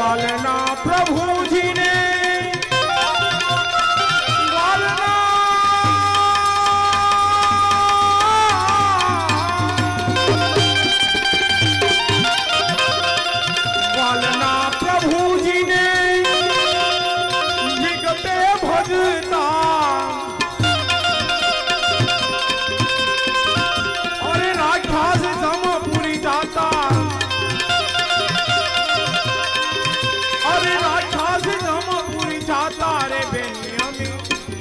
ग्वालना प्रभु जी ने ग्वालना ग्वालना प्रभु जी ने विगते भजता और राजभास जमपुरी जाता अरे राजभास जमपुरी जाता रे बेनी अमी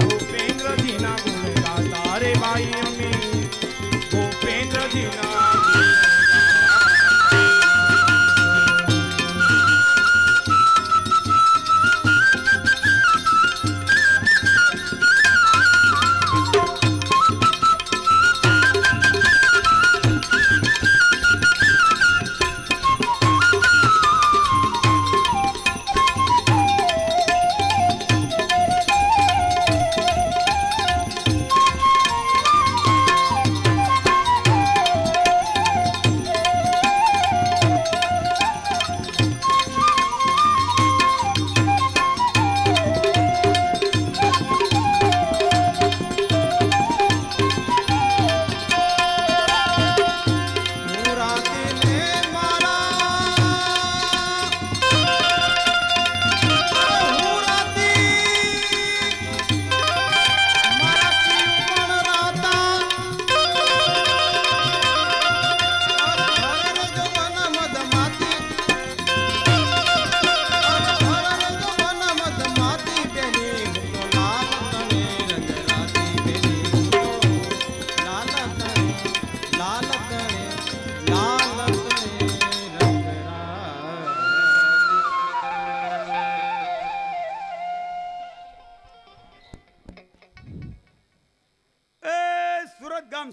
भूपेंद्र जी ना गुण गाता रे भाई अमी भूपेंद्र जी ना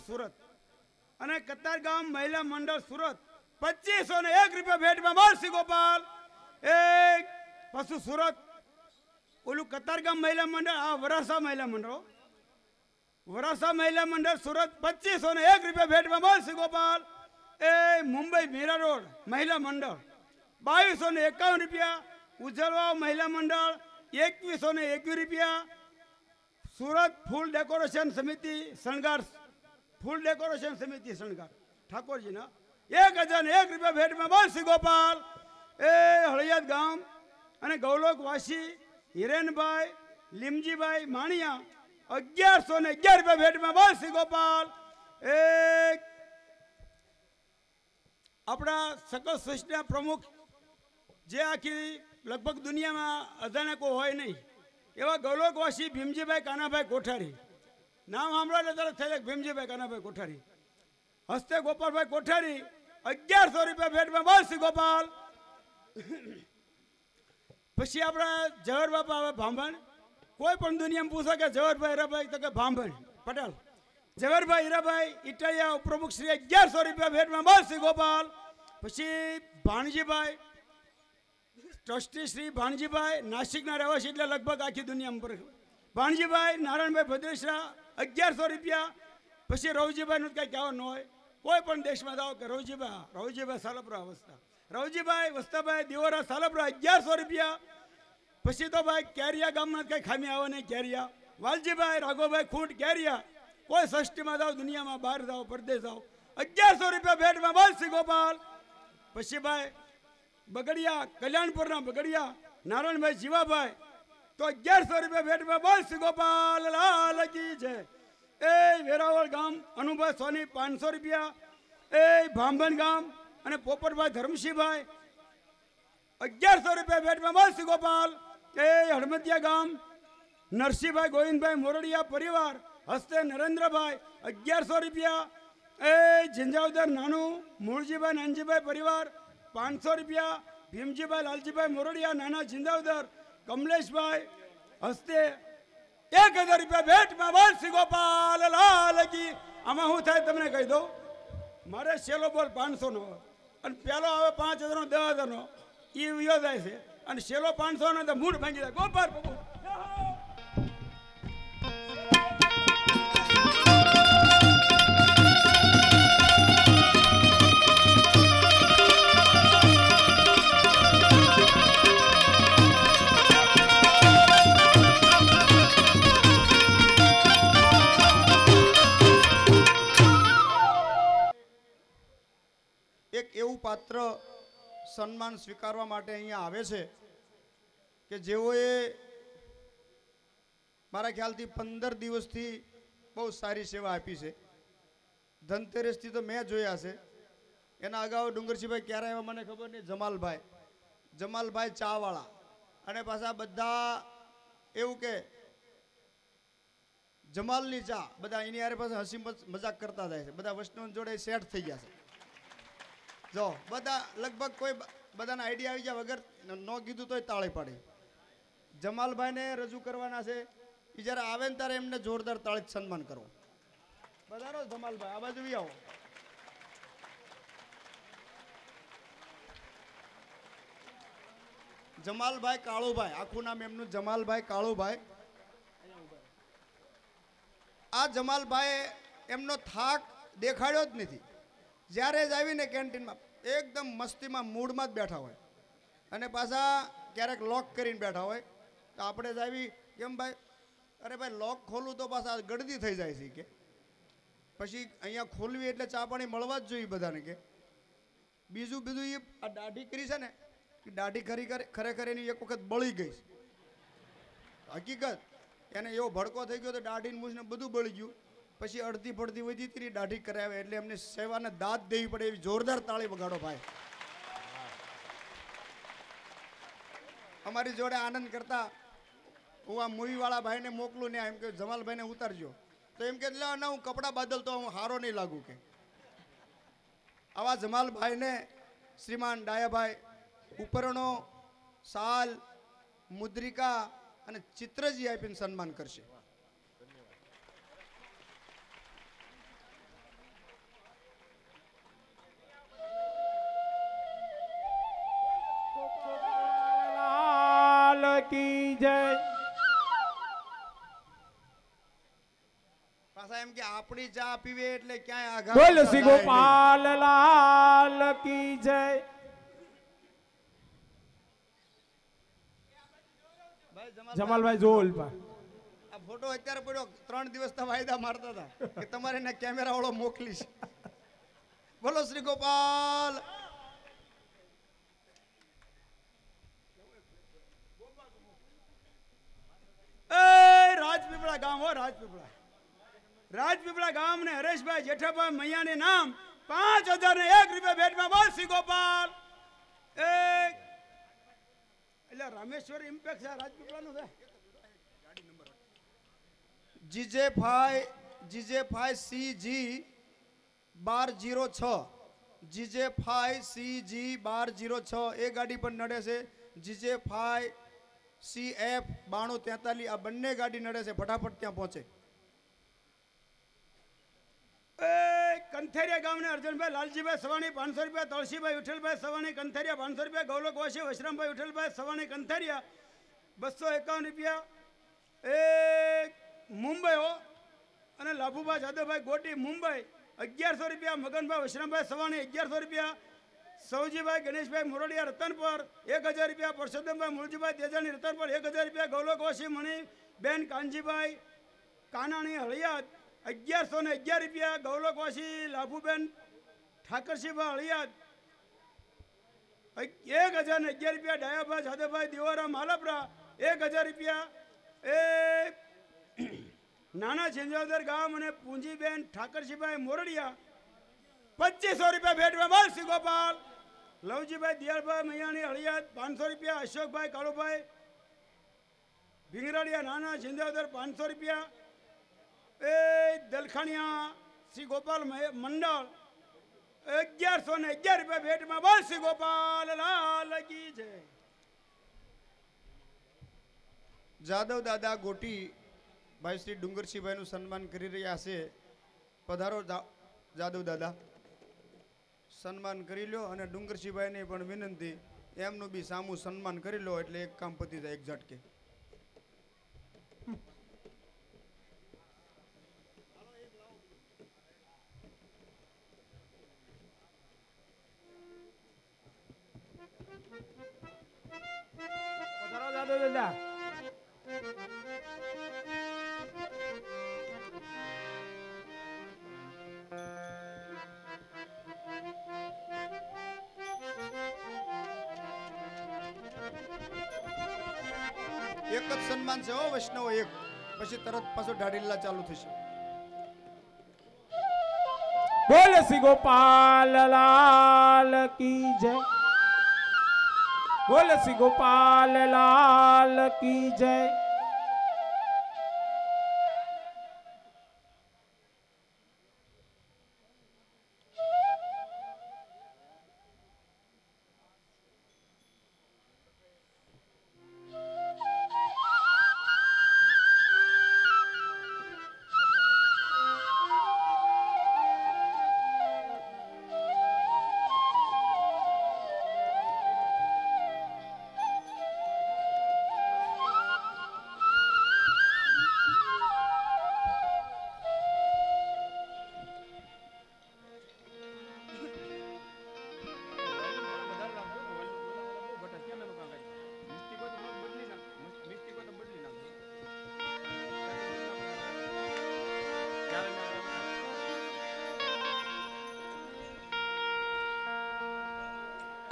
सूरत અને કતારગામ મહિલા મંડળ સુરત 2501 રૂપિયા ભેટમાં મળશે ગોપાલ એક પશુ સુરત ઓલું કતારગામ મહિલા મંડળ આ વરાસા મહિલા મંડળ સુરત 2501 રૂપિયા ભેટમાં મળશે ગોપાલ એ મુંબઈ મીરા રોડ મહિલા મંડળ 2251 રૂપિયા ઉજળવા મહિલા મંડળ 2121 રૂપિયા સુરત ફૂલ ડેકોરેશન સમિતિ શણગાર फूल डेकोरेशन समिति शणगार ठाकुर जी ना 1001 રૂપિયા भेट में बस गोपाल ए हड़ियात गाम अने गौलोकवासी हिरेन भाई लिमजी भाई माणिया 1111 રૂપિયા भेट में बस गोपाल एक अपना सकल सृष्टिना प्रमुख जे आखी लगभग दुनिया में अजाने को होय नहीं एवं गौलोकवासी भीमजी भाई काना भाई कोठारी नाम हमारा तरफ थे भीमजी भाई काना भाई कोठारी हस्ते गोपाल भाई कोठारी 1100 રૂપિયા भेट में बस गोपाल पछी अपना जवाहर बापा आवे भांभण कोई पण दुनिया में पूछा के जवाहर भाई हीरा भाई तो के भांभण पटेल जवाहर भाई हीरा भाई इटालिया प्रमुख श्री 1100 રૂપિયા भेट में बस गोपाल पछी भाणजी भाई ट्रस्टी श्री भाणजी भाई नासिक ना रहवासी એટલે लगभग आखी दुनिया में भाणजी भाई नारायण भाई भद्रेशरा 1100 રૂપિયા પછી રવજીભાઈ નું કઈ કહેવાનું હોય કોઈ પણ દેશમાં જાઓ કે રવજીભાઈ સાલપરા અવસ્થા રવજીભાઈ વસ્તાભાઈ દિયોરા સાલપરા 1100 રૂપિયા પછી તો ભાઈ કેરિયા ગામમાં કઈ ખામી આવે નહીં કેરિયા વાલજીભાઈ રાઘોભાઈ ખૂટ કેરિયા કોઈ ષષ્ઠીમાં જાઓ દુનિયામાં બહાર જાઓ પરદેશ જાઓ 1100 રૂપિયા ભેટમાં બસ ગોપાલ પછી ભાઈ બગડિયા કલ્યાણપુરના બગડિયા નારાયણભાઈ જીવાભાઈ तो 1100 રૂપિયા भेटમાં बस गोपाल लाल की जय ए वेरावल गाम अनुभव सोनी 500 રૂપિયા ए भांभण गाम अने पोपटभाई धर्मसिंहभाई 1100 રૂપિયા भेटમાં बस गोपाल ए हड़मतिया गाम नरसिंहभाई गोविंदभाई मोरडिया परिवार हस्ते नरेंद्रभाई 1100 રૂપિયા ए झिंझावदर नानू मूळजीभाई नानजीभाई परिवार 500 રૂપિયા भीमजीभाई लालजीभाई मोरडिया नाना झिंझावदर कमलेश भाई हस्ते 1000 રૂપિયા भेट में बस गोपाल लाल की आमा हूँ थाय तमने कही दो मारे सेलो बोल 500 नो अने पेलो आवे 5000 नो 10000 नो ई वियो जाय छे अने सेलो 500 नो तो मूड भांगी जाय गोपाल प्रभु સન્માન સ્વીકારવા માટે અહીંયા આવે છે કે જેઓએ મારા ખ્યાલથી 15 દિવસથી બહુ સારી સેવા આપી છે. ધનતેરસથી તો મેં જોયા છે. એના અગાઉ ડુંગરજીભાઈ ક્યારે આવ્યા મને ખબર નહીં. જમાલભાઈ ચાવાળા, અને પાછા બધા એવું કે જમાલની ચા, બધા એની યારે પાસે હસી મજાક કરતા જાય છે. બધા વૈષ્ણવ જોડે સેટ થઈ ગયા છે. જો બધા લગભગ કોઈ બધાને આઈડિયા આવી ગયા વગર ન કીધું તોય તાળી પાડી. જમાલભાઈને રજૂ કરવાના છે. એ જ્યારે આવે ને ત્યારે એમને જોરદાર તાળી સન્માન કરો. બધાનો જમાલભાઈ આ બાજુ આવો. જમાલભાઈ કાળુભાઈ, આખું નામ એમનું જમાલભાઈ કાળુભાઈ. આ જમાલભાઈ એમનો થાક દેખાડ્યો જ નથી. જ્યારે જ આવીને કેન્ટીનમાં એકદમ મસ્તીમાં મૂડમાં જ બેઠા હોય, અને પાછા ક્યારેક લોક કરીને બેઠા હોય. તો આપણે જ આવી કેમ ભાઈ, અરે ભાઈ લોક ખોલું તો પાછા ગળદી થઈ જાય છે કે પછી અહીંયા ખોલવી એટલે ચા પાણી મળવા જ જોઈએ બધાને. કે બીજું એ આ દાઢી કરી છે ને, એ દાઢી ખરેખર એની એક વખત બળી ગઈ. હકીકત એને એવો ભડકો થઈ ગયો તો દાઢીને મૂછને બધું બળી ગયું. પછી અડધી પડધી વધી હતી દાઢી કરાવે એટલે એમને સેવાને દાદ દેવી પડે. એવી જોરદાર તાળી વગાડો ભાઈ. અમારી જોડે આનંદ કરતા હું આ મૂવીવાળા ભાઈને મોકલું ને એમ કે જમાલભાઈને ઉતારજો, તો એમ કે ના હું કપડાં બદલતો હું હારો નહીં લાગુ. કે આવા જમાલભાઈને શ્રીમાન ડાયાભાઈ ઉપરણો, સાલ, મુદ્રિકા અને ચિત્રજી આપીને સન્માન કરશે. પાછા એમ કે આપણી ચા પીવે એટલે ક્યાંય આઘાત. બોલ શ્રી ગોપાલ લાલ કી જય. જમાલભાઈ જોલ આ ફોટો અત્યારે પડ્યો. 3 દિવસના વાયદા મારતા હતા કે તમારે એને કેમેરા વાળો મોકલીશ. બોલો શ્રી ગોપાલ. રાજપીપળા ગામ હો, રાજપીપળા ગામ ને હરેશભાઈ જેઠાભાઈ મૈયાને નામ 5001 રૂપિયા ભેટમાં. બોલ શ્રી ગોપાલ. એટલે રામેશ્વર ઇમ્પેક્ટ છે રાજપીપળાનું છે. જીજે5 CG 1206, જીજે5 CG 1206 એ ગાડી પણ નડે છે. જીજે5 CF 9243 આ બંને ગાડી નડે છે. ફટાફટ ત્યાં પહોંચે. કંથેરિયા ગામને અર્જુનભાઈ લાલજીભાઈ સવાણી 500 રૂપિયા. તળસીભાઈ વિઠ્ઠલભાઈ સવાણી કંથેરિયા 500 રૂપિયા. ગૌલકવાસી વશરામભાઈ વિઠ્ઠલભાઈ સવાણી કંથેરિયા 251 રૂપિયા. મુંબઈ હો, અને લાભુભાઈ જાદવભાઈ ગોટી મુંબઈ 1100 રૂપિયા. મગનભાઈ વશરામભાઈ સવાણી 1100 રૂપિયા. સૌજીભાઈ ગણેશભાઈ મોરડિયા રતનપર 1000 રૂપિયા. પરસોત્તમભાઈ મુળજીભાઈ તેજાણી રતનપર 1000 રૂપિયા. ગૌલકવાસી મણી બેન કાનજીભાઈ કાનાણી હળિયાદ 1111 રૂપિયા. ગૌલકવાસી લાભુબેન ઠાકરસિંહભાઈ હળિયાદ 1011 રૂપિયા. ડાયાભાઈ જાદવભાઈ દિવારા માલપરા 1000 રૂપિયા. નાના છેંજાવદર ગામ અને પૂંજીબેન ઠાકરસિંહભાઈ મોરડિયા 2500 રૂપિયા ભેટમાં. બોલ શ્રી ગોપાલ. લવજીભાઈ દિયાળભાઈ મૈયાણી હળિયાદ 500 રૂપિયા. અશોકભાઈ કાળુભાઈ ભીંગરાડિયા નાના છેંજાવદર 500 રૂપિયા. દલખાણિયા શ્રી ગોપાલ મંડળ 1111 રૂપિયા ભેટમાં. બોલ શ્રી ગોપાલ લાલ કી જય. જાદવ દાદા ગોટી ભાઈ શ્રી ડુંગરસિંહભાઈનું સન્માન કરી રહ્યા છે. પધારો જાદવ દાદા, સન્માન કરી લો. અને ડુંગરસિંહભાઈને પણ વિનંતી એમનું બી સામું સન્માન કરી લો એટલે એક કામ પતી જાય એક ઝટકે. પધારો જાદવ દાદા. એક જ સન્માન છે હો વૈષ્ણવ, એક. પછી તરત પાછો ઢાઢીલા ચાલુ થશે. બોલ શ્રી ગોપાલ લાલ કી જય, બોલ શ્રી ગોપાલ લાલ કી જય.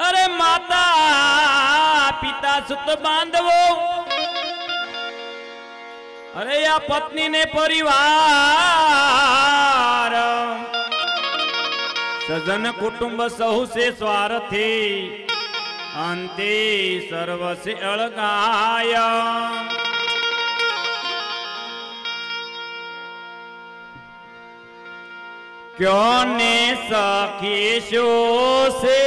અરે માતા પિતા સુત બાંધવો, અરે આ પત્ની ને પરિવાર, સજન કુટુંબ સહુ સે સ્વાર્થી, અંતે સર્વ સે અળગાય. क्यों ने सखी शो से